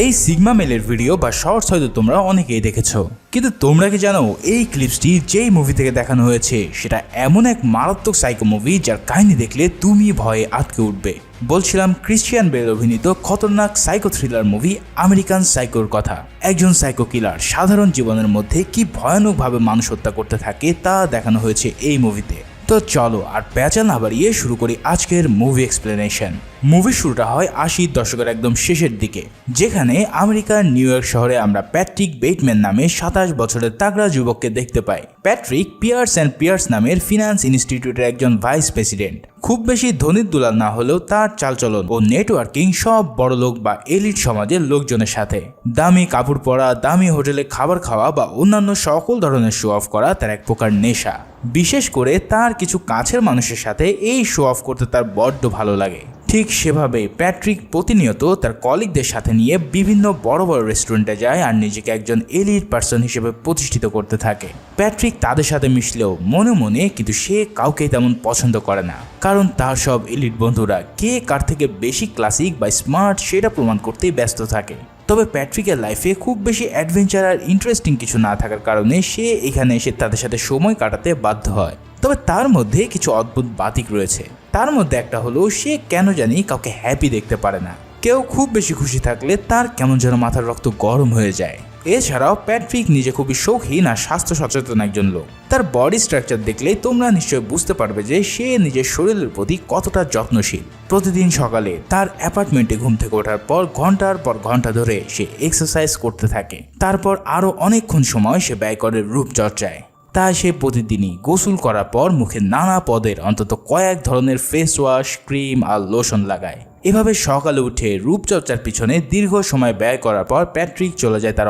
এই sigma মেলের video বা shorts হয়তো তোমরা অনেকেই দেখেছো, কিন্তু তোমরা কি জানো এই ক্লিপসটি যেই মুভি থেকে দেখানো হয়েছে সেটা এমন এক মারাত্মক সাইকো মুভি যার কাহিনী দেখলে তুমি ভয়ে আটকে উঠবে। বলছিলাম ক্রিশ্চিয়ান বেল অভিনীত খতরনাক সাইকো থ্রিলার মুভি আমেরিকান সাইকোর কথা। একজন সাইকো কিলার সাধারণ জীবনের মধ্যে কি ভয়ানকভাবে মানুষ হত্যা করতে থাকে তা দেখানো হয়েছে এই মুভিতে। তো চলো আর প্যাচাল না বাড়িয়ে শুরু করি আজকের মুভি এক্সপ্লেনেশন। মুভির শুরুটা হয় 80 দশকের একদম শেষের দিকে, যেখানে আমেরিকার নিউ ইয়র্ক শহরে আমরা প্যাট্রিক বেটম্যান নামে 27 বছরের তাগড়া যুবককে দেখতে পাই। প্যাট্রিক পিয়ার্স অ্যান্ড পিয়ার্স নামের ফিনান্স ইনস্টিটিউটের একজন ভাইস প্রেসিডেন্ট। খুব বেশি ধনীর দুলাল না হলেও তার চালচলন ও নেটওয়ার্কিং সব বড়লোক বা এলিট সমাজের লোকজনের সাথে। দামি কাপড় পরা, দামি হোটেলে খাবার খাওয়া বা অন্যান্য সকল ধরনের শো অফ করা তার এক প্রকার নেশা। বিশেষ করে তার কিছু কাছের মানুষের সাথে এই শো অফ করতে তার বড্ড ভালো লাগে। ঠিক সেভাবে প্যাট্রিক প্রতিনিয়ত তার কলিগদের সাথে নিয়ে বিভিন্ন বড় বড় রেস্টুরেন্টে যায় আর নিজেকে একজন এলিট পার্সন হিসেবে প্রতিষ্ঠিত করতে থাকে। প্যাট্রিক তাদের সাথে মিশলেও মনে মনে কিন্তু সে কাউকেই তেমন পছন্দ করে না, কারণ তার সব এলিট বন্ধুরা কে কার থেকে বেশি ক্লাসিক বা স্মার্ট সেটা প্রমাণ করতেই ব্যস্ত থাকে। তবে প্যাট্রিকের লাইফে খুব বেশি অ্যাডভেঞ্চার আর ইন্টারেস্টিং কিছু না থাকার কারণে সে এখানে এসে তাদের সাথে সময় কাটাতে বাধ্য হয়। তবে তার মধ্যে কিছু অদ্ভুত বাতিক রয়েছে। তার মধ্যে একটা হলো সে কেন জানি কাউকে হ্যাপি দেখতে পারে না। কেউ খুব বেশি খুশি থাকলে তার কেমন যেন মাথার রক্ত গরম হয়ে যায়। এছাড়াও প্যাট্রিক নিজে খুবই শৌখিন আর স্বাস্থ্য সচেতন একজন লোক। তার বডি স্ট্রাকচার দেখলেই তোমরা নিশ্চয়ই বুঝতে পারবে যে সে নিজের শরীরের প্রতি কতটা যত্নশীল। প্রতিদিন সকালে তার অ্যাপার্টমেন্টে ঘুম থেকে ওঠার পর ঘন্টার পর ঘন্টা ধরে সে এক্সারসাইজ করতে থাকে। তারপর আরও অনেকক্ষণ সময় সে ব্যয় করে রূপচর্চায়। তাই সে প্রতিদিনই গোসল করার পর মুখে নানা পদের অন্তত কয়েক ধরনের ফেস ওয়াশ, ক্রিম আর লোশন লাগায়। এভাবে সকালে উঠে রূপচর্চার পিছনে দীর্ঘ সময় ব্যয় করার পর প্যাট্রিক চলে যায় তার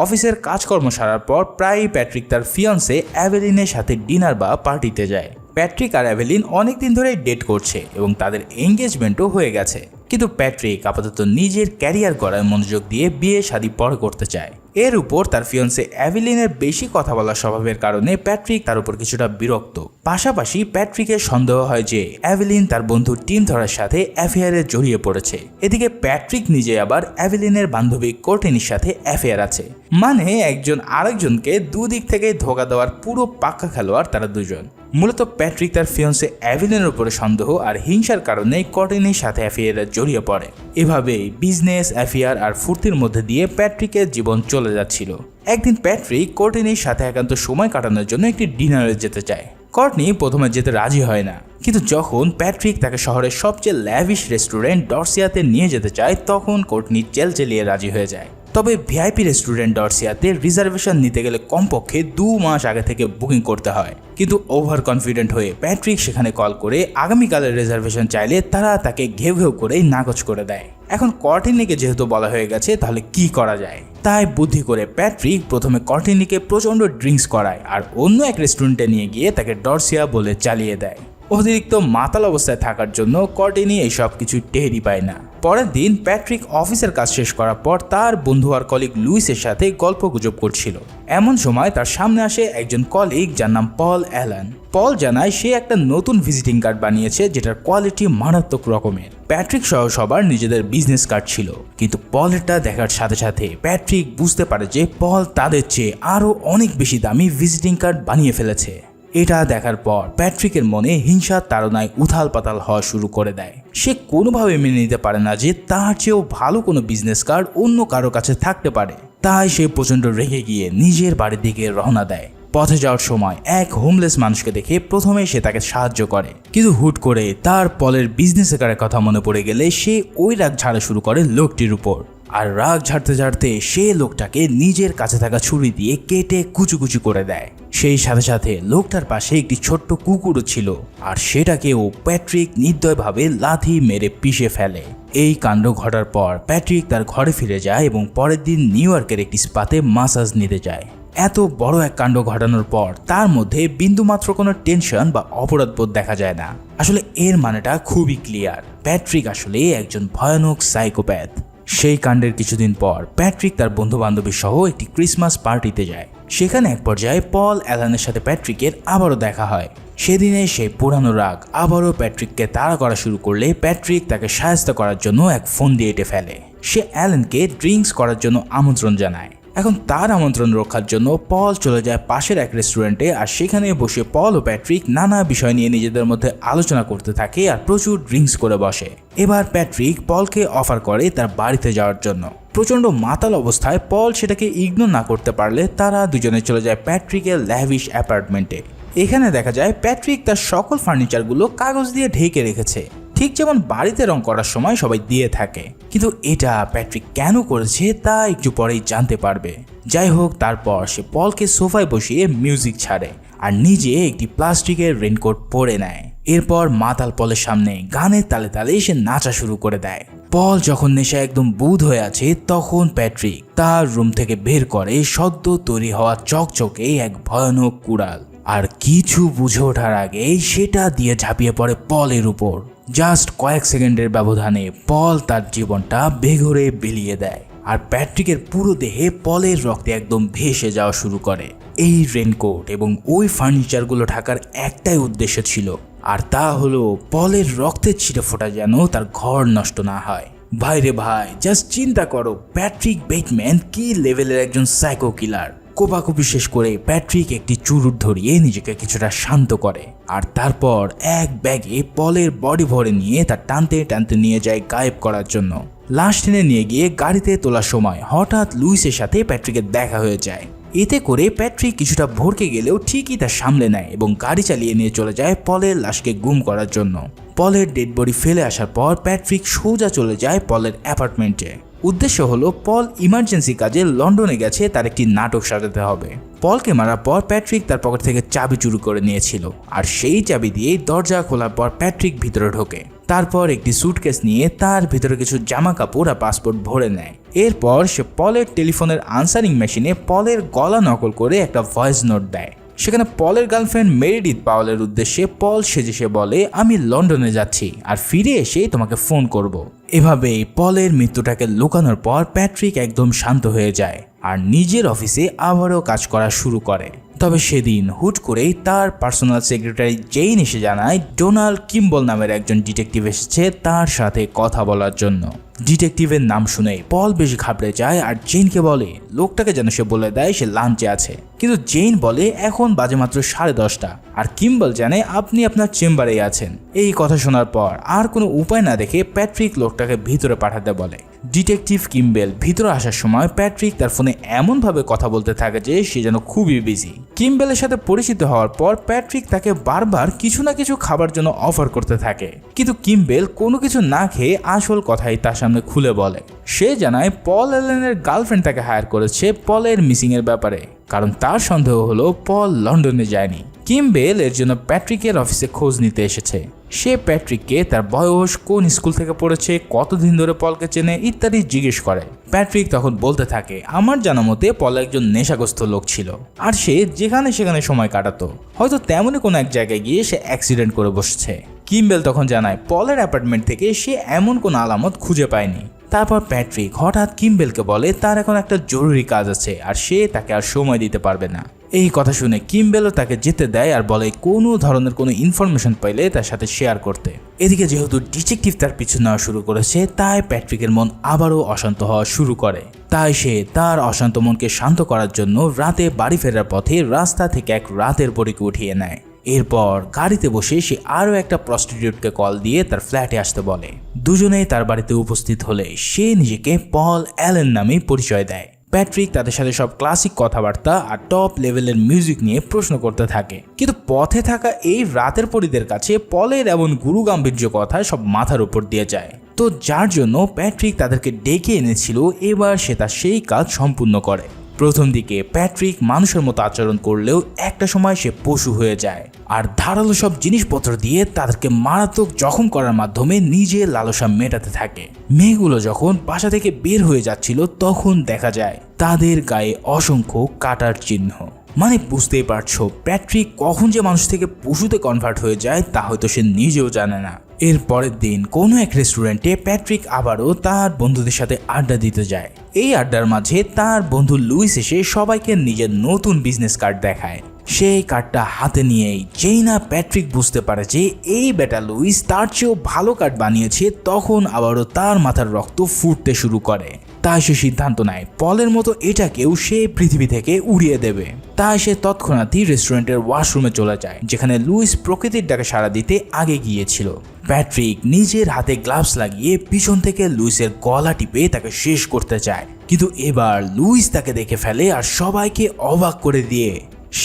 অফিসের কাজকর্ম সারার পর প্রায়ই প্যাট্রিক তার ফিয়ন্সে অ্যাভেলিনের সাথে ডিনার বা পার্টিতে যায়। প্যাট্রিক আর অ্যাভেলিন অনেকদিন ধরেই ডেট করছে এবং তাদের এঙ্গেজমেন্টও হয়ে গেছে, কিন্তু প্যাট্রিক আপাতত নিজের ক্যারিয়ার গড়ায় মনোযোগ দিয়ে বিয়ে শাদী পরে করতে চায়। এর উপর তার ফিয়ন্সে অ্যাভেলিনের বেশি কথা বলার স্বভাবের কারণে প্যাট্রিক তার উপর কিছুটা বিরক্ত। পাশাপাশি প্যাট্রিকের সন্দেহ হয় যে অ্যাভেলিন তার বন্ধু টিম থরার সাথে অ্যাফেয়ারে জড়িয়ে পড়েছে। এদিকে প্যাট্রিক নিজে আবার অ্যাভেলিনের বান্ধবী কোর্টেনির সাথে অ্যাফেয়ার আছে। মানে একজন আরেকজনকে দুদিক থেকে ধোঁকা দেওয়ার পুরো পাক্কা খেলোয়াড় তারা দুজন। মূলত প্যাট্রিক তার ফিয়ন্সে অ্যাভেলিনের উপরে সন্দেহ আর হিংসার কারণে কোর্টেনির সাথে অ্যাফেয়ারে জড়িয়ে পড়ে। এভাবেই বিজনেস, অ্যাফেয়ার আর ফুর্তির মধ্যে দিয়ে প্যাট্রিকের জীবন চলে যাচ্ছিল। একদিন প্যাট্রিক কোর্টেনির সাথে একান্ত সময় কাটানোর জন্য একটি ডিনারে যেতে চায়। কর্টনি প্রথমে যেতে রাজি হয় না, কিন্তু যখন প্যাট্রিক তাকে শহরের সবচেয়ে ল্যাভিশ রেস্টুরেন্ট ডরসিয়াতে নিয়ে যেতে চায় তখন কর্টনি চেলিয়ে রাজি হয়ে যায়। তবে ভিআইপি রেস্টুরেন্ট ডরসিয়াতে রিজার্ভেশন নিতে গেলে কমপক্ষে 2 মাস আগে থেকে বুকিং করতে হয়। কিন্তু ওভার কনফিডেন্ট হয়ে প্যাট্রিক সেখানে কল করে আগামীকালের রিজার্ভেশন চাইলে তারা তাকে ঘেউ করেই নাকচ করে দেয়। এখন কর্টিনিকে যেহেতু বলা হয়ে গেছে তাহলে কি করা যায়, তাই বুদ্ধি করে প্যাট্রিক প্রথমে কর্টিনিকে প্রচণ্ড ড্রিঙ্কস করায় আর অন্য এক রেস্টুরেন্টে নিয়ে গিয়ে তাকে ডরসিয়া বলে চালিয়ে দেয়। অতিরিক্ত মাতাল অবস্থায় থাকার জন্য কর্টিনি এই সব কিছু টেরই পায় না। পরের দিন প্যাট্রিক অফিসের কাজ শেষ করার পর তার বন্ধু আর কলিগ লুইসের সাথে গল্প গুজব করছিল। এমন সময় তার সামনে আসে একজন কলিগ যার নাম পল অ্যালান। পল জানায় সে একটা নতুন ভিজিটিং কার্ড বানিয়েছে যেটার কোয়ালিটি মারাত্মক রকমের। প্যাট্রিক সহ সবার নিজেদের বিজনেস কার্ড ছিল, কিন্তু পলেরটা দেখার সাথে সাথে প্যাট্রিক বুঝতে পারে যে পল তাদের চেয়ে আরও অনেক বেশি দামি ভিজিটিং কার্ড বানিয়ে ফেলেছে। এটা দেখার পর প্যাট্রিকের মনে হিংসার তাড়নায় উথাল পাতাল হওয়া শুরু করে দেয়। সে কোনোভাবে মেনে নিতে পারে না যে তার চেয়েও ভালো কোনো বিজনেস কার্ড অন্য কারো কাছে থাকতে পারে। তাই সে প্রচণ্ড রেগে গিয়ে নিজের বাড়ির দিকে রওনা দেয়। পথে যাওয়ার সময় এক হোমলেস মানুষকে দেখে প্রথমে সে তাকে সাহায্য করে, কিন্তু হুট করে তার পলের বিজনেস কার্ডের কথা মনে পড়ে গেলে সে ওই রাগ ঝাড়া শুরু করে লোকটির উপর। আর রাগ ঝাড়তে ঝাড়তে সে লোকটাকে নিজের কাছে থাকা ছুরি দিয়ে কেটে কুচি করে দেয়। সেই সাথে সাথে লোকটার পাশে একটি ছোট্ট কুকুরও ছিল, আর সেটাকেও প্যাট্রিক নির্দয়ভাবে লাথি মেরে পিষে ফেলে। এই কাণ্ড ঘটার পর প্যাট্রিক তার ঘরে ফিরে যায় এবং পরের দিন নিউ ইয়র্কের একটি স্পাতে মাসাজ নিতে যায়। এত বড় এক কাণ্ড ঘটানোর পর তার মধ্যে বিন্দুমাত্র কোনো টেনশন বা অপরাধবোধ দেখা যায় না। আসলে এর মানেটা খুবই ক্লিয়ার, প্যাট্রিক আসলে একজন ভয়ানক সাইকোপ্যাথ। সেই কাণ্ডের কিছুদিন পর প্যাট্রিক তার বন্ধু বান্ধবী সহ একটি ক্রিসমাস পার্টিতে যায়। সেখানে এক পর্যায়ে পল অ্যালানের সাথে প্যাট্রিকের আবারও দেখা হয়। সেদিনে সেই পুরানো রাগ আবারও প্যাট্রিককে তাড়া করা শুরু করলে প্যাট্রিক তাকে সাহায্য করার জন্য এক ফোন দিয়ে এঁটে ফেলে। সে অ্যালানকে ড্রিঙ্কস করার জন্য আমন্ত্রণ জানায়। এখন তার আমন্ত্রণ রক্ষার জন্য পল চলে যায় পাশের এক রেস্টুরেন্টে, আর সেখানে বসে পল ও প্যাট্রিক নানা বিষয় নিয়ে নিজেদের মধ্যে আলোচনা করতে থাকে আর প্রচুর ড্রিঙ্কস করে বসে। এবার প্যাট্রিক পলকে অফার করে তার বাড়িতে যাওয়ার জন্য। প্রচণ্ড মাতাল অবস্থায় পল সেটাকে ইগনোর না করতে পারলে তারা দুজনে চলে যায় প্যাট্রিকের ল্যাভিশ অ্যাপার্টমেন্টে। এখানে দেখা যায় প্যাট্রিক তার সকল ফার্নিচারগুলো কাগজ দিয়ে ঢেকে রেখেছে, ঠিক যেমন বাড়িতে রং করার সময় সবাই দিয়ে থাকে। কিন্তু এটা প্যাট্রিক কেন করেছে তা একটু পরেই জানতে পারবে। যাই হোক, তারপর সে পলকে সোফায় বসিয়ে মিউজিক ছাড়ে আর নিজে একটি প্লাস্টিকের রেনকোট পরে নেয়। এরপর মাতাল পলের সামনে গানের তালে তালে সে নাচা শুরু করে দেয়। পল যখন নেশা একদম বুঁদ হয়ে আছে তখন প্যাট্রিক তার রুম থেকে বের করে সদ্য তৈরি হওয়া চকচকে এক ভয়ানক কুড়াল, আর কিছু বুঝে ওঠার আগে সেটা দিয়ে ঝাঁপিয়ে পড়ে পলের উপর। জাস্ট কয়েক সেকেন্ডের ব্যবধানে পল তার জীবনটা বেঘরে বিলিয়ে দেয়, আর প্যাট্রিকের পুরো দেহে পলের রক্তে একদম ভেসে যাওয়া শুরু করে। এই রেনকোট এবং ওই ফার্নিচারগুলো ঢাকার একটাই উদ্দেশ্য ছিল, আর তা হলো পলের রক্তের ছিটে ফোঁটা যেন তার ঘর নষ্ট না হয়। ভাইরে ভাই, জাস্ট চিন্তা করো প্যাট্রিক বেটম্যান কি লেভেলের একজন সাইকো কিলার। কোপাকুপি শেষ করে প্যাট্রিক একটি চুরুট ধরিয়ে নিজেকে কিছুটা শান্ত করে, আর তারপর এক ব্যাগে পলের বডি ভরে নিয়ে তার টানতে টানতে নিয়ে যায় গায়েব করার জন্য। লাশ টেনে নিয়ে গিয়ে গাড়িতে তোলার সময় হঠাৎ লুইসের সাথে প্যাট্রিকের দেখা হয়ে যায়। এতে করে প্যাট্রিক কিছুটা ভরকে গেলেও ঠিকই তা সামলে নেয় এবং গাড়ি চালিয়ে নিয়ে চলে যায় পলের লাশকে গুম করার জন্য। পলের ডেড বডি ফেলে আসার পর প্যাট্রিক সোজা চলে যায় পলের অ্যাপার্টমেন্টে। উদ্দেশ্য হলো পল ইমার্জেন্সি কাজে লন্ডনে গেছে, তার একটি নাটক সাজাতে হবে। পলকে মারার পর প্যাট্রিক তার পকেট থেকে চাবি চুরি করে নিয়েছিল, আর সেই চাবি দিয়েই দরজা খোলার পর প্যাট্রিক ভিতরে ঢোকে। তারপর একটি সুটকেস নিয়ে তার ভিতরে কিছু জামা কাপড় আর পাসপোর্ট ভরে নেয়। এরপর সে পলের টেলিফোনের আনসারিং মেশিনে পলের গলা নকল করে একটা ভয়েস নোট দেয়। সেখানে পলের গার্লফ্রেন্ড মেরিডিথ পাওয়েলের উদ্দেশ্যে পল সেজে বলে, আমি লন্ডনে যাচ্ছি আর ফিরে এসে তোমাকে ফোন করব। এভাবেই পলের মৃত্যুটাকে লুকানোর পর প্যাট্রিক একদম শান্ত হয়ে যায় আর নিজের অফিসে আবারও কাজ করা শুরু করে। তবে সেদিন হুট করেই তার পার্সোনাল সেক্রেটারি জেইন এসে জানায় ডোনাল্ড কিম্বল নামের একজন ডিটেকটিভ এসেছে তার সাথে কথা বলার জন্য। ডিটেকটিভের নাম শুনেই পল বেশ ঘাবড়ে যায় আর জেইনকে বলে লোকটাকে যেন সে বলে দেয় সে লাঞ্চে আছে। কিন্তু জেইন বলে এখন বাজে মাত্র 10:30, আর কিম্বল জানে আপনি আপনার চেম্বারেই আছেন। এই কথা শোনার পর আর কোনো উপায় না দেখে প্যাট্রিক লোকটাকে ভিতরে পাঠাতে বলে। ডিটেকটিভ কিম্বেল ভিতরে আসার সময় প্যাট্রিক তার ফোনে এমনভাবে কথা বলতে থাকে যে সে যেন খুবই বিজি। কিম্বেলের সাথে পরিচিত হওয়ার পর প্যাট্রিক তাকে বারবার কিছু না কিছু খাবার জন্য অফার করতে থাকে, কিন্তু কিম্বেল কোনো কিছু না খেয়ে আসল কথাই তার সামনে খুলে বলে। সে জানায় পল অ্যালেনের গার্লফ্রেন্ড তাকে হায়ার করেছে পলের মিসিং এর ব্যাপারে, কারণ তার সন্দেহ হলো পল লন্ডনে যায়নি। কিম্বেল এর জন্য প্যাট্রিকের অফিসে খোঁজ নিতে এসেছে। সে প্যাট্রিককে তার বয়স, কোন স্কুল থেকে পড়েছে, কতদিন ধরে পলকে চেনে ইত্যাদি জিজ্ঞেস করে। প্যাট্রিক তখন বলতে থাকে আমার জানা মতে পল একজন নেশাগ্রস্ত লোক ছিল, আর সে যেখানে সেখানে সময় কাটাতো। হয়তো তেমনই কোনো এক জায়গায় গিয়ে সে অ্যাক্সিডেন্ট করে বসছে। কিম্বেল তখন জানায় পলের অ্যাপার্টমেন্ট থেকে সে এমন কোনো আলামত খুঁজে পায়নি। তারপর প্যাট্রিক হঠাৎ কিম্বেলকে বলে তার এখন একটা জরুরি কাজ আছে আর সে তাকে আর সময় দিতে পারবে না। এই কথা শুনে কিম্বেলও তাকে যেতে দেয় আর বলে কোনো ধরনের কোনো ইনফরমেশন পাইলে তার সাথে শেয়ার করতে। এদিকে যেহেতু ডিটেকটিভ তার পিছু নেওয়া শুরু করেছে, তাই প্যাট্রিকের মন আবারও অশান্ত হওয়া শুরু করে। তাই সে তার অশান্ত মনকে শান্ত করার জন্য রাতে বাড়ি ফেরার পথে রাস্তা থেকে এক রাতের পরীকে উঠিয়ে নেয়। এরপর গাড়িতে বসে সে আরও একটা প্রস্টিটিউটকে কল দিয়ে তার ফ্ল্যাটে আসতে বলে। দুজনেই তার বাড়িতে উপস্থিত হলে সে নিজেকে পল অ্যালেন নামে পরিচয় দেয়। প্যাট্রিক তাদের সাথে সব ক্লাসিক কথাবার্তা আর টপ লেভেলের মিউজিক নিয়ে প্রশ্ন করতে থাকে, কিন্তু পথে থাকা এই রাতের পরীদের কাছে পলের এমন গুরু গাম্ভীর্য কথা সব মাথার উপর দিয়ে যায়। তো যার জন্য প্যাট্রিক তাদেরকে ডেকে এনেছিল, এবার সে তার সেই কাজ সম্পূর্ণ করে। প্রথম দিকে প্যাট্রিক মানুষের মতো আচরণ করলেও একটা সময় সে পশু হয়ে যায় আর ধারালো সব জিনিসপত্র দিয়ে তাদেরকে মারাত্মক জখম করার মাধ্যমে নিজের লালসা মেটাতে থাকে। মেয়েগুলো যখন বাসা থেকে বের হয়ে যাচ্ছিল তখন দেখা যায় তাদের গায়ে অসংখ্য কাটার চিহ্ন। মানে বুঝতেই পারছো প্যাট্রিক কখন যে মানুষ থেকে পশুতে কনভার্ট হয়ে যায় তা হয়তো সে নিজেও জানে না। এর পরের দিন কোনো এক রেস্টুরেন্টে প্যাট্রিক আবারও তার বন্ধুদের সাথে আড্ডা দিতে যায়। এই আড্ডার মাঝে তার বন্ধু লুইস এসে সবাইকে নিজের নতুন বিজনেস কার্ড দেখায়। সেই কার্ডটা হাতে নিয়েই যেই না প্যাট্রিক বুঝতে পারে যে এই বেটা লুইস তার চেয়েও ভালো কার্ড বানিয়েছে, তখন আবারও তার মাথার রক্ত ফুটতে শুরু করে। তাই সে সিদ্ধান্ত নেয় পলের মতো এটাকেও সে পৃথিবী থেকে উড়িয়ে দেবে। তাই সে তৎক্ষণাৎই রেস্টুরেন্টের ওয়াশরুমে চলে যায়, যেখানে লুইস প্রকৃতির ডাকে সাড়া দিতে আগে গিয়েছিল। প্যাট্রিক নিজের হাতে গ্লাভস লাগিয়ে পিছন থেকে লুইসের গলা টিপে তাকে শেষ করতে চায়, কিন্তু এবার লুইস তাকে দেখে ফেলে আর সবাইকে অবাক করে দিয়ে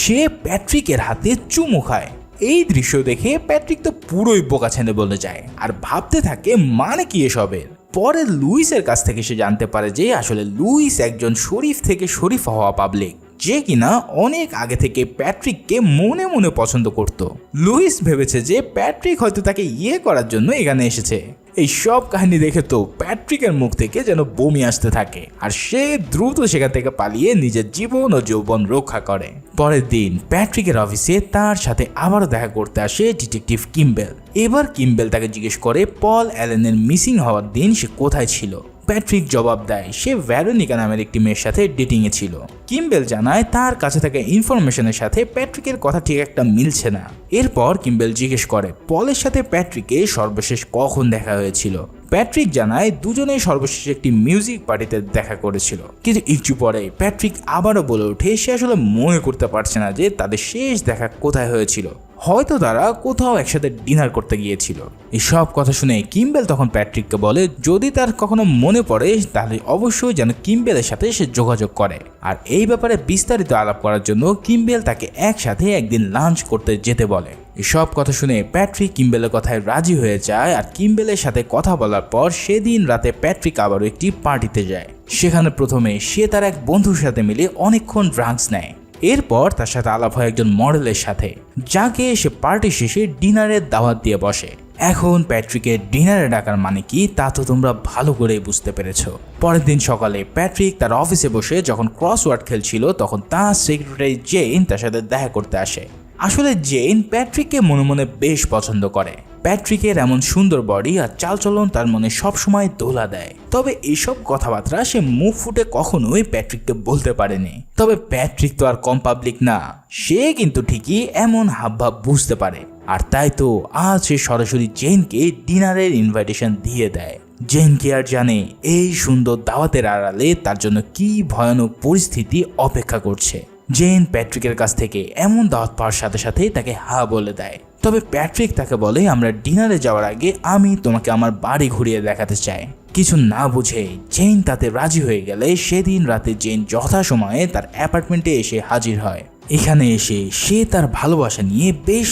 সে প্যাট্রিকের হাতে চুমু খায়। এই দৃশ্য দেখে প্যাট্রিক তো পুরোই বোকাছেনে বলে যায় আর ভাবতে থাকে মানে কি এসবের। পরে লুইসের কাছ থেকে সে জানতে পারে যে আসলে লুইস একজন শরীফ থেকে শরীফ হওয়া পাবলিক, যে কিনা অনেক আগে থেকে প্যাট্রিককে মনে মনে পছন্দ করত। লুইস ভেবেছে যে প্যাট্রিক হয়তো তাকে ইয়ে করার জন্য এখানে এসেছে। এই সব কাহিনী দেখে তো প্যাট্রিকের মুখ থেকে যেন বমি আসতে থাকে আর সে দ্রুত সেখান থেকে পালিয়ে নিজের জীবন ও যৌবন রক্ষা করে। পরের দিন প্যাট্রিকের অফিসে তার সাথে আবারও দেখা করতে আসে ডিটেকটিভ কিম্বেল। এবার কিম্বেল তাকে জিজ্ঞেস করে পল অ্যালেনের মিসিং হওয়ার দিন সে কোথায় ছিল। প্যাট্রিক জবাব দেয় সে ভ্যারোনিকা নামের একটি মেয়ের সাথে ডেটিংয়ে ছিল। কিম্বেল জানায় তার কাছে থাকা ইনফরমেশনের সাথে প্যাট্রিকের কথা ঠিক একটা মিলছে না। এরপর কিম্বেল জিজ্ঞেস করে পলের সাথে প্যাট্রিকের সর্বশেষ কখন দেখা হয়েছিল। প্যাট্রিক জানায় দুজনেই সর্বশেষ একটি মিউজিক পার্টিতে দেখা করেছিল, কিন্তু একটু পরে প্যাট্রিক আবারও বলে ওঠে সে আসলে মনে করতে পারছে না যে তাদের শেষ দেখা কোথায় হয়েছিল। হয়তো তারা কোথাও একসাথে ডিনার করতে গিয়েছিল। এই সব কথা শুনে কিম্বেল তখন প্যাট্রিককে বলে যদি তার কখনো মনে পড়ে তাহলে অবশ্যই যেন কিম্বেলের সাথে সে যোগাযোগ করে। আর এই ব্যাপারে বিস্তারিত আলাপ করার জন্য কিম্বেল তাকে একসাথে একদিন লাঞ্চ করতে যেতে বলে। এসব কথা শুনে প্যাট্রিক কিম্বেলের কথায় রাজি হয়ে যায় আর কিম্বেলের সাথে কথা বলার পর সেদিন রাতে প্যাট্রিক আবারও একটি পার্টিতে যায়। সেখানে প্রথমে সে তার এক বন্ধুর সাথে মিলে অনেকক্ষণ ড্রাগস নেয়। এরপর তার সাথে আলাপ হয় একজন মডেলের সাথে, যাকে সে পার্টি শেষে ডিনারের দাওয়াত দিয়ে বসে। এখন প্যাট্রিকের ডিনারে ডাকার মানে কি তা তো তোমরা ভালো করেই বুঝতে পেরেছ। পরের দিন সকালে প্যাট্রিক তার অফিসে বসে যখন ক্রসওয়ার্ড খেলছিল তখন তার সেক্রেটারি জেন তার সাথে দেখা করতে আসে। আসলে জেন প্যাট্রিককে মনে মনে বেশ পছন্দ করে। প্যাট্রিকের এমন সুন্দর বডি আর চালচলন তার মনে সবসময় দোলা দেয়। তবে এইসব কথাবার্তা সে মুখ ফুটে কখনোই প্যাট্রিককে বলতে পারেনি। তবে প্যাট্রিক তো আর কম পাবলিক না, সে কিন্তু ঠিকই এমন হাবভাব বুঝতে পারে। আর তাই তো আজ সে সরাসরি জেনকে ডিনারের ইনভাইটেশন দিয়ে দেয়। জেন কি আর জানে এই সুন্দর দাওয়াতের আড়ালে তার জন্য কি ভয়ানক পরিস্থিতি অপেক্ষা করছে। জেন প্যাট্রিকের কাছ থেকে এমন দাওয়াত পাওয়ার সাথে সাথে তাকে হা বলে দেয়। তবে প্যাট্রিক তাকে বলে আমরা ডিনারে যাওয়ার আগে আমি তোমাকে আমার বাড়ি ঘুরিয়ে দেখাতে চাই। কিছু না বুঝে জেন তাতে রাজি হয়ে গেলে সেদিন রাতে জেন যথাসময়ে তার অ্যাপার্টমেন্টে এসে হাজির হয়। এখানে এসে সে তার ভালোবাসা নিয়ে বেশ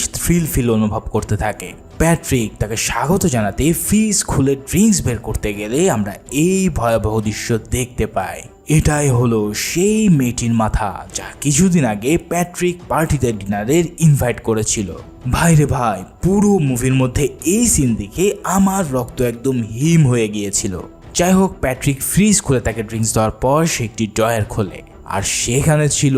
ফিল অনুভব করতে থাকে। প্যাট্রিক তাকে স্বাগত জানাতে ফ্রিজ খুলে ড্রিঙ্কস বের করতে গেলে আমরা এই ভয়াবহ দৃশ্য দেখতে পাই। এটাই হলো সেই মেয়েটির মাথা যা কিছুদিন আগে প্যাট্রিক পার্টিতে ডিনারের ইনভাইট করেছিল। ভাইরে ভাই, পুরো মুভির মধ্যে এই সিন দেখে আমার রক্ত একদম হিম হয়ে গিয়েছিল। যাই হোক, প্যাট্রিক ফ্রিজ খুলে তাকে ড্রিঙ্কস দেওয়ার পর সে একটি ড্রয়ার খোলে আর সেখানে ছিল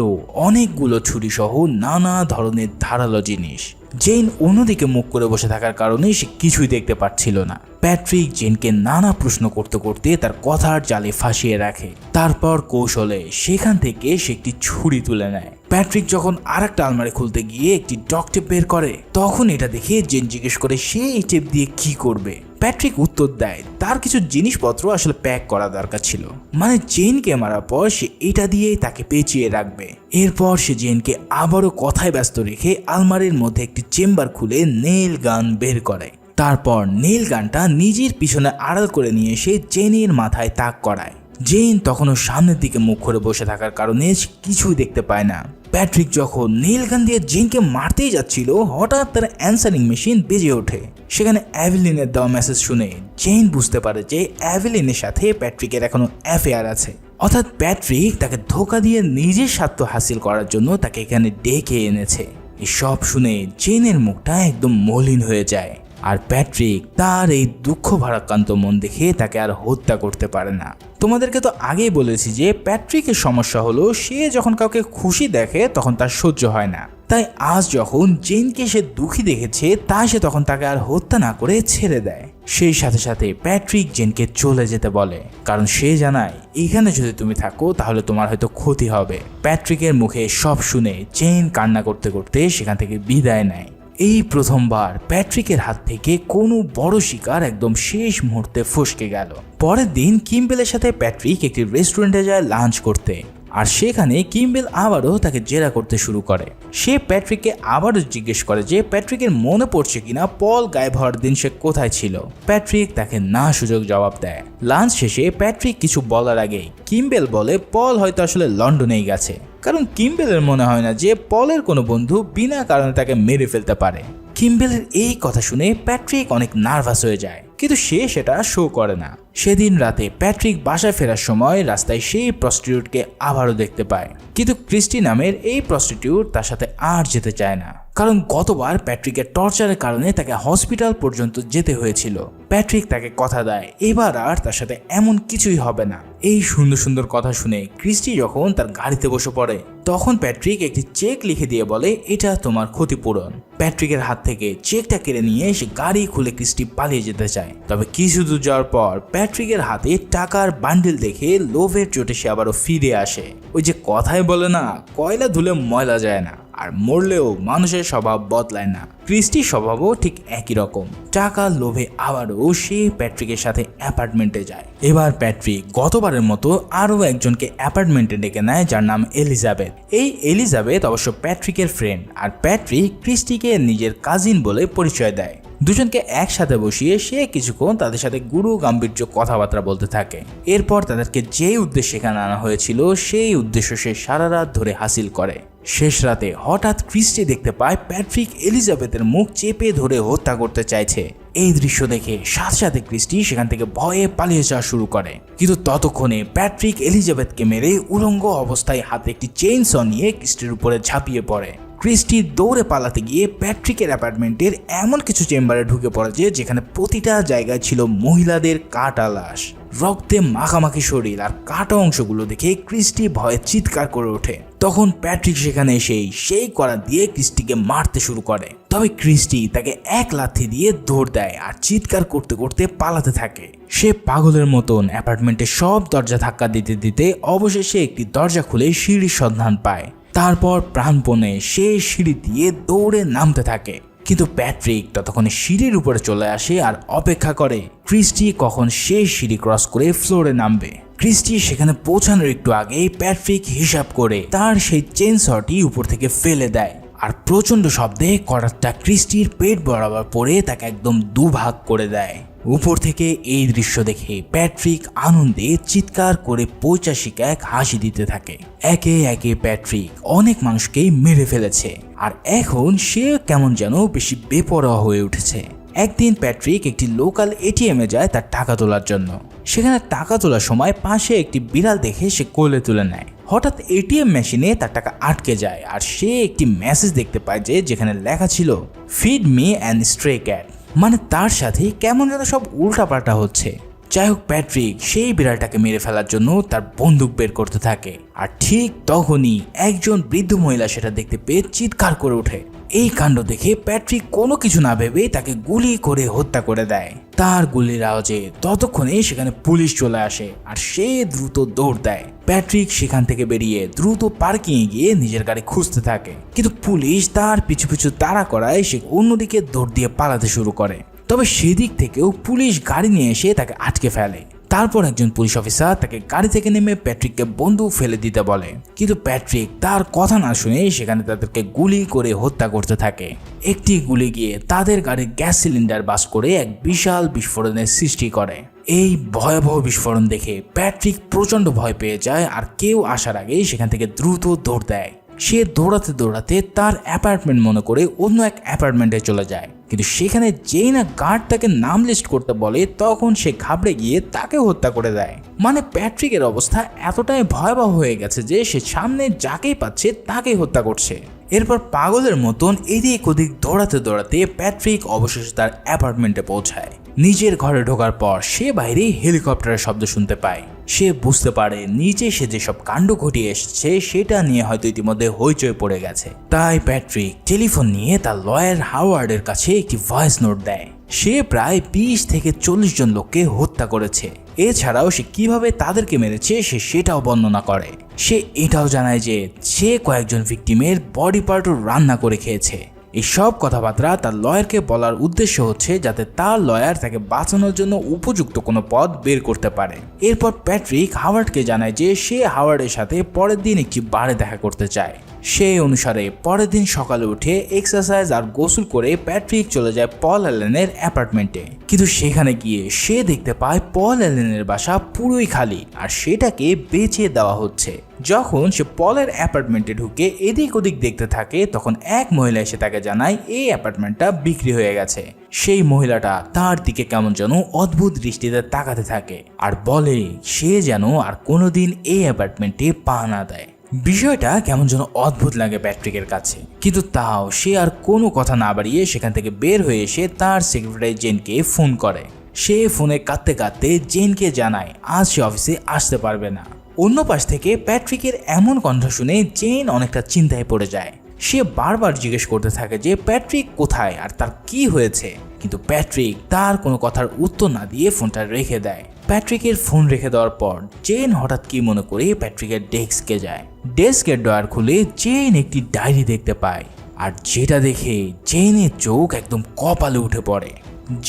অনেকগুলো ছুরি সহ নানা ধরনের ধারালো জিনিস। জেন অন্যদিকে মুখ করে বসে থাকার কারণে সে কিছুই দেখতে পাচ্ছিল না। প্যাট্রিক জেনকে নানা প্রশ্ন করতে করতে তার কথার জালে ফাঁসিয়ে রাখে। তারপর কৌশলে সেখান থেকে সে একটি ছুরি তুলে নেয়। প্যাট্রিক যখন আরেকটা আলমারি খুলতে গিয়ে একটি ডক টেপ বের করে, তখন এটা দেখে জেন জিজ্ঞেস করে সে এই টেপ দিয়ে কি করবে। প্যাট্রিক উত্তর দেয় তার কিছু জিনিসপত্র আসলে প্যাক করা দরকার ছিল, মানে জেনকে মারার পর সে এটা দিয়েই তাকে পেঁচিয়ে রাখবে। এরপর সে জেনকে আবারও কথায় ব্যস্ত রেখে আলমারির মধ্যে একটি চেম্বার খুলে নেল গান বের করে। তারপর নেল গানটা নিজের পিছনে আড়াল করে নিয়ে এসে জেনের মাথায় তাক করায়। জেন তখনও সামনের দিকে মুখ করে বসে থাকার কারণে কিছুই দেখতে পায় না। প্যাট্রিক যখন নীল গান দিয়ে জেনকে মারতেই যাচ্ছিল, হঠাৎ তার অ্যান্সারিং মেশিন বেজে ওঠে। সেখানে অ্যাভেলিনের দেওয়া মেসেজ শুনে জেন বুঝতে পারে যে অ্যাভেলিনের সাথে প্যাট্রিকের এখনো অ্যাফেয়ার আছে। অর্থাৎ প্যাট্রিক তাকে ধোকা দিয়ে নিজের স্বার্থ হাসিল করার জন্য তাকে এখানে ডেকে এনেছে। এই সব শুনে জেনের মুখটা একদম মলিন হয়ে যায়। আর প্যাট্রিক তার এই দুঃখ ভারাক্রান্ত মন দেখে তাকে আর হত্যা করতে পারে না। তোমাদেরকে তো আগেই বলেছি যে প্যাট্রিকের সমস্যা হলো সে যখন কাউকে খুশি দেখে তখন তার সহ্য হয় না। তাই আজ যখন জেনকে সে দুঃখী দেখেছে তাই সে তখন তাকে আর হত্যা না করে ছেড়ে দেয়। সেই সাথে সাথে প্যাট্রিক জেনকে চলে যেতে বলে, কারণ সে জানায় এখানে যদি তুমি থাকো তাহলে তোমার হয়তো ক্ষতি হবে। প্যাট্রিকের মুখে সব শুনে জেন কান্না করতে করতে সেখান থেকে বিদায় নেয়। এই প্রথমবার প্যাট্রিকের হাত থেকে কোনো বড় শিকার একদম শেষ মুহূর্তে ফসকে গেল। পরের দিন কিম্বেলের সাথে প্যাট্রিক একটি রেস্টুরেন্টে যায় লাঞ্চ করতে, আর সেখানে কিম্বেল আবারও তাকে জেরা করতে শুরু করে। সে প্যাট্রিককে আবারও জিজ্ঞেস করে যে প্যাট্রিকের মনে পড়ছে কিনা পল গায়েব হওয়ার দিন সে কোথায় ছিল। প্যাট্রিক তাকে না সুযোগ জবাব দেয়। লাঞ্চ শেষে প্যাট্রিক কিছু বলার আগেই কিম্বেল বলে পল হয়তো আসলে লন্ডনেই গেছে, কারণ কিম্বেলের মনে হয় না যে পলের কোনো বন্ধু বিনা কারণে তাকে মেরে ফেলতে পারে। কিম্বেলের এই কথা শুনে প্যাট্রিক অনেক নার্ভাস হয়ে যায়, কিন্তু সে সেটা শো করে না। সেদিন রাতে প্যাট্রিক বাসায় ফেরার সময় রাস্তায় সেই প্রস্টিটিউটকে আবারও দেখতে পায়, কিন্তু ক্রিস্টি নামের এই প্রস্টিটিউট তার সাথে আর যেতে চায় না, কারণ গতবার প্যাট্রিকের টর্চারের কারণে তাকে হসপিটাল পর্যন্ত যেতে হয়েছিল। প্যাট্রিক তাকে কথা দেয় এবার আর তার সাথে এমন কিছুই হবে না। এই সুন্দর সুন্দর কথা শুনে ক্রিস্টি যখন তার গাড়িতে বসে পড়ে তখন প্যাট্রিক একটি চেক লিখে দিয়ে বলে এটা তোমার ক্ষতিপূরণ। প্যাট্রিকের হাত থেকে চেকটা কেড়ে নিয়ে সে গাড়ি খুলে ক্রিস্টি পালিয়ে যেতে চায়। তবে কিছু দূর যাওয়ার পর প্যাট্রিকের হাতে টাকার বান্ডিল দেখে লোভের চোটে সে আবারও ফিরে আসে। ওই যে কথাই বলে না, কয়লা ধুলে ময়লা যায় না, আর মরলেও মানুষের স্বভাব বদলায় না। ক্রিস্টির স্বভাবও ঠিক একই রকম। টাকার লোভে আবারও সে প্যাট্রিকের সাথে অ্যাপার্টমেন্টে যায়। এবার প্যাট্রিক গতবারের মতো আরও একজনকে অ্যাপার্টমেন্টে ডেকে নেয়, যার নাম এলিজাবেথ। এই এলিজাবেথ অবশ্য প্যাট্রিকের ফ্রেন্ড, আর প্যাট্রিক ক্রিস্টিকে নিজের কাজিন বলে পরিচয় দেয়। দুজনকে একসাথে বসিয়ে সে কিছুক্ষণ তাদের সাথে গুরু গাম্ভীর্য কথাবার্তা বলতে থাকে। এরপর তাদেরকে যে উদ্দেশ্যে এখানে আনা হয়েছিল সেই উদ্দেশ্য সে সারা রাত ধরে হাসিল করে। শেষ রাতে হঠাৎ ক্রিস্টি দেখতে পায় প্যাট্রিক এলিজাবেথের মুখ চেপে ধরে হত্যা করতে চাইছে। এই দৃশ্য দেখে সাথে সাথে ক্রিস্টি সেখান থেকে ভয়ে পালিয়ে যাওয়া শুরু করে, কিন্তু ততক্ষণে প্যাট্রিক এলিজাবেথকে মেরে উলঙ্গ অবস্থায় হাতে একটি চেইনস নিয়ে ক্রিস্টির উপরে ঝাঁপিয়ে পড়ে। ক্রিস্টি দৌড়ে পালাতে গিয়ে প্যাট্রিকের অ্যাপার্টমেন্টের এমন কিছু চেম্বারে ঢুকে পড়ে যেখানে প্রতিটা জায়গায় ছিল মহিলাদের কাটা লাশ, রক্তে মাখামাখি শরীর, আর কাটা অংশগুলো দেখে ক্রিস্টি ভয়ে চিৎকার করে ওঠে। তখন প্যাট্রিক সেখানে এসেই সেই কড়া দিয়ে ক্রিস্টিকে মারতে শুরু করে। তবে ক্রিস্টি তাকে এক লাথি দিয়ে দৌড় দেয় আর চিৎকার করতে করতে পালাতে থাকে। সে পাগলের মতন অ্যাপার্টমেন্টের সব দরজা ধাক্কা দিতে দিতে অবশেষে একটি দরজা খুলে সিঁড়ির সন্ধান পায়। তারপর প্রাণপণে সে সিঁড়ি দিয়ে দৌড়ে নামতে থাকে, কিন্তু প্যাট্রিক ততক্ষণে সিঁড়ির উপরে চলে আসে আর অপেক্ষা করে ক্রিস্টি কখন সেই সিঁড়ি ক্রস করে ফ্লোরে নামবে। ক্রিস্টি সেখানে পৌঁছানোর একটু আগেই প্যাট্রিক হিসাব করে তার সেই চেইনসটি উপর থেকে ফেলে দেয়, আর প্রচন্ড শব্দে করাতটা ক্রিস্টির পেট বরাবর পড়ে তাকে একদম দুভাগ করে দেয়। উপর থেকে এই দৃশ্য দেখে প্যাট্রিক আনন্দে চিৎকার করে পৈশাচিক এক হাসি দিতে থাকে। একে একে প্যাট্রিক অনেক মানুষকেই মেরে ফেলেছে, আর এখন সে কেমন যেন বেশি বেপরোয়া হয়ে উঠেছে। একদিন প্যাট্রিক একটি লোকাল এটিএমে যায় তার টাকা তোলার জন্য। সেখানে টাকা তোলার সময় পাশে একটি বিড়াল দেখে সে কোলে তুলে নেয়। হঠাৎ এটিএম মেশিনে তার টাকা আটকে যায়, আর সে একটি মেসেজ দেখতে পায় যেখানে লেখা ছিল ফিড মি অ্যান্ড স্ট্রে ক্যাট, মানে তার সাথে কেমন যেন সব উল্টাপাল্টা হচ্ছে। যাই হোক, প্যাট্রিক সেই বিড়ালটাকে মেরে ফেলার জন্য তার বন্দুক বের করতে থাকে, আর ঠিক তখনই একজন বৃদ্ধ মহিলা সেটা দেখতে পেয়ে চিৎকার করে ওঠে। এই কাণ্ড দেখে প্যাট্রিক কোনো কিছু না ভেবে তাকে গুলি করে হত্যা করে দেয়। তার গুলির আওয়াজে ততক্ষণে সেখানে পুলিশ চলে আসে, আর সে দ্রুত দৌড় দেয়। প্যাট্রিক সেখান থেকে বেরিয়ে দ্রুত পার্কিংয়ে গিয়ে নিজের গাড়ি খুঁজতে থাকে, কিন্তু পুলিশ তার পিছু পিছু তাড়া করায় সে অন্যদিকে দৌড় দিয়ে পালাতে শুরু করে। তবে সেদিক থেকেও পুলিশ গাড়ি নিয়ে এসে তাকে আটকে ফেলে। তারপর একজন পুলিশ অফিসার তাকে গাড়ি থেকে নেমে প্যাট্রিককে বন্দুক ফেলে দিতে বলে, কিন্তু প্যাট্রিক তার কথা না শুনে সেখানে তাদেরকে গুলি করে হত্যা করতে থাকে। একটি গুলি গিয়ে তাদের গাড়ির গ্যাস সিলিন্ডার বাস করে এক বিশাল বিস্ফোরণের সৃষ্টি করে। এই ভয়াবহ বিস্ফোরণ দেখে প্যাট্রিক প্রচন্ড ভয় পেয়ে যায়, আর কেউ আসার আগেই সেখান থেকে দ্রুত দৌড় দেয়। সে দৌড়াতে দৌড়াতে তার অ্যাপার্টমেন্ট মনে করে অন্য এক অ্যাপার্টমেন্টে চলে যায়, কিন্তু সেখানে যেই না গার্ড তাকে নাম লিস্ট করতে বলে তখন সে ঘাবড়ে গিয়ে তাকে হত্যা করে দেয়। মানে প্যাট্রিকের অবস্থা এতটাই ভয়াবহ হয়ে গেছে যে সে সামনে যাকেই পাচ্ছে তাকেই হত্যা করছে। এরপর পাগলের মতন এদিক ওদিক দৌড়াতে দৌড়াতে প্যাট্রিক অবশেষে তার অ্যাপার্টমেন্টে পৌঁছায়। নিজের ঘরে ঢোকার পর সে বাইরে হেলিকপ্টারের শব্দ শুনতে পায়। সে বুঝতে পারে নিচে সে যেসব কাণ্ড ঘটিয়ে এসেছে সেটা নিয়ে হয়তো ইতিমধ্যে হইচই পড়ে গেছে। তাই প্যাট্রিক টেলিফোন নিয়ে তার লয়ার হাওয়ার্ডের কাছে একটি ভয়েস নোট দেয়। সে প্রায় 20 থেকে 40 জন লোককে হত্যা করেছে। এছাড়াও সে কিভাবে তাদেরকে মেরেছে সেটাও বর্ণনা করে। সে এটাও জানায় যে সে কয়েকজন ভিকটিমের বডি পার্টও রান্না করে খেয়েছে। এই সব কথাবার্তা তার লয়ারকে বলার উদ্দেশ্য হচ্ছে যাতে তার লয়ার তাকে বাঁচানোর জন্য উপযুক্ত কোনো পথ বের করতে পারে। এরপর প্যাট্রিক হাওয়ার্ডকে জানায় যে সে হাওয়ার্ডের সাথে পরের দিন একটি বারে দেখা করতে চায়। সেই অনুসারে পরের দিন সকালে উঠে এক্সারসাইজ আর গোসল করে প্যাট্রিক চলে যায় পল অ্যালেনের অ্যাপার্টমেন্টে। কিন্তু সেখানে গিয়ে সে দেখতে পায় পল অ্যালেনের বাসা পুরোই খালি আর সেটাকে বেচে দেওয়া হচ্ছে। যখন সে পলের অ্যাপার্টমেন্টে ঢুকে এদিক ওদিক দেখতে থাকে তখন এক মহিলা এসে তাকে জানায় এই অ্যাপার্টমেন্টটা বিক্রি হয়ে গেছে। সেই মহিলাটা তার দিকে কেমন যেন অদ্ভুত দৃষ্টিতে তাকাতে থাকে আর বলে সে যেন আর কোনোদিন এই অ্যাপার্টমেন্টে পা না দেয়। বিষয়টা কেমন যেন অদ্ভুত লাগে প্যাট্রিকের কাছে, কিন্তু তাও সে আর কোনো কথা না বাড়িয়ে সেখান থেকে বের হয়ে এসে তার সেক্রেটারি জেনকে ফোন করে। সে ফোনে কাঁদতে কাঁদতে জেনকে জানায় আজ সে অফিসে আসতে পারবে না। অন্য পাশ থেকে প্যাট্রিকের এমন কণ্ঠ শুনে জেন অনেকটা চিন্তায় পড়ে যায়। সে বারবার জিজ্ঞেস করতে থাকে যে প্যাট্রিক কোথায় আর তার কি হয়েছে, কিন্তু প্যাট্রিক তার কোনো কথার উত্তর না দিয়ে ফোনটা রেখে দেয়। প্যাট্রিকের ফোন রেখে দেওয়ার পর জেন হঠাৎ কি মনে করে প্যাট্রিকের ডেস্কে যায়। ডেস্কের ড্রয়ার খুলে জেন একটি ডায়েরি দেখতে পায় আর যেটা দেখে জেনের চোখ একদম কপালে উঠে পড়ে।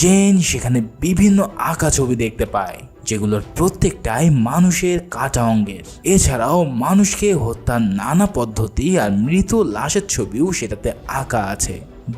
জেন সেখানে বিভিন্ন আঁকা ছবি দেখতে পায় যেগুলোর প্রত্যেকটাই মানুষের কাটা অঙ্গের। এছাড়াও মানুষকে হত্যার নানা পদ্ধতি আর মৃত লাশের ছবিও সেটাতে আঁকা আছে।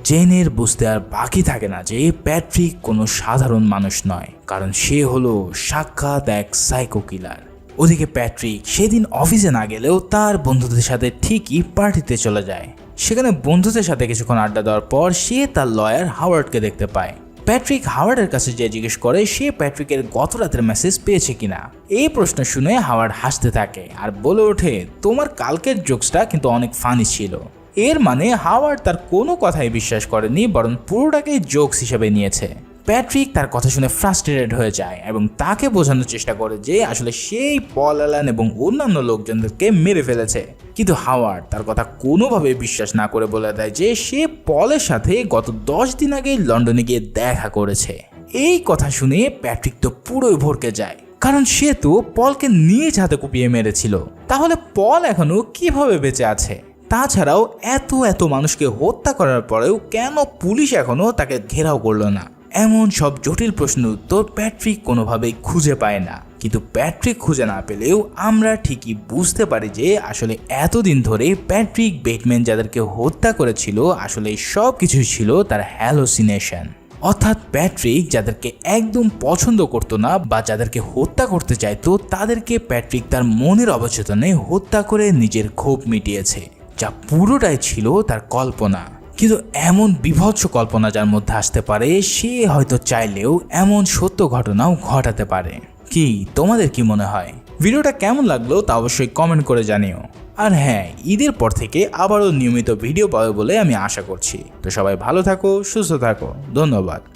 জেনের বুঝতে আর বাকি থাকে না যে প্যাট্রিক কোনো সাধারণ মানুষ নয়, কারণ সে হলো সাক্ষাৎ এক সাইকো কিলার। ওদিকে প্যাট্রিক সেদিন অফিসে না গেলেও তার বন্ধুদের সাথে ঠিকই পার্টিতে চলে যায়। সেখানে বন্ধুদের সাথে কিছুক্ষণ আড্ডা দেওয়ার পর সে তার লয়ার হাওয়ার্ডকে দেখতে পায়। প্যাট্রিক হাওয়ার্ডের কাছে যে জিজ্ঞেস করে সে প্যাট্রিকের গত রাতের মেসেজ পেয়েছে কিনা। এই প্রশ্ন শুনে হাওয়ার্ড হাসতে থাকে আর বলে ওঠে তোমার কালকের জোকসটা কিন্তু অনেক ফানি ছিল। এর মানে হাওয়ার্ড তার কোনো কথাই বিশ্বাস করেনি, বরং পুরোটাকেই জোকস হিসেবে নিয়েছে। প্যাট্রিক তার কথা শুনে ফ্রাস্ট্রেটেড হয়ে যায় এবং তাকে বোঝানোর চেষ্টা করে যে আসলে সেই পল অ্যালেন এবং অন্যান্য লোকজনদেরকে মেরে ফেলেছে। কিন্তু হাওয়ার্ড তার কথা কোনোভাবে বিশ্বাস না করে বলে দেয় যে সে পলের সাথে গত 10 দিন আগে লন্ডনে গিয়ে দেখা করেছে। এই কথা শুনে প্যাট্রিক তো পুরোই ভরকে যায়, কারণ সে তো পলকে নিজ হাতে কুপিয়ে মেরেছিল। তাহলে পল এখনো কিভাবে বেঁচে আছে? তাছাড়াও এত মানুষকে হত্যা করার পরেও কেন পুলিশ এখনো তাকে ঘেরাও করলো না? এমন সব জটিল প্রশ্নের উত্তর প্যাট্রিক কোনোভাবেই খুঁজে পায় না। কিন্তু প্যাট্রিক খুঁজে না পেলেও আমরা ঠিকই বুঝতে পারি যে আসলে এতদিন ধরে প্যাট্রিক বেটম্যান যাদেরকে হত্যা করেছিল আসলে সব কিছুই ছিল তার হ্যালোসিনেশন। অর্থাৎ প্যাট্রিক যাদেরকে একদম পছন্দ করতো না বা যাদেরকে হত্যা করতে চাইতো তাদেরকে প্যাট্রিক তার মনের অবচেতনে হত্যা করে নিজের ক্ষোভ মিটিয়েছে, যা পুরোটাই ছিল তার কল্পনা। কিন্তু এমন বিভৎস কল্পনা যার মধ্যে আসতে পারে সে হয়তো চাইলেও এমন সত্য ঘটনাও ঘটাতে পারে। কি তোমাদের কি মনে হয়? ভিডিওটা কেমন লাগলো তা অবশ্যই কমেন্ট করে জানিও। আর হ্যাঁ, ঈদের পর থেকে আবারও নিয়মিত ভিডিও পাবে বলে আমি আশা করছি। তো সবাই ভালো থাকো, সুস্থ থাকো, ধন্যবাদ।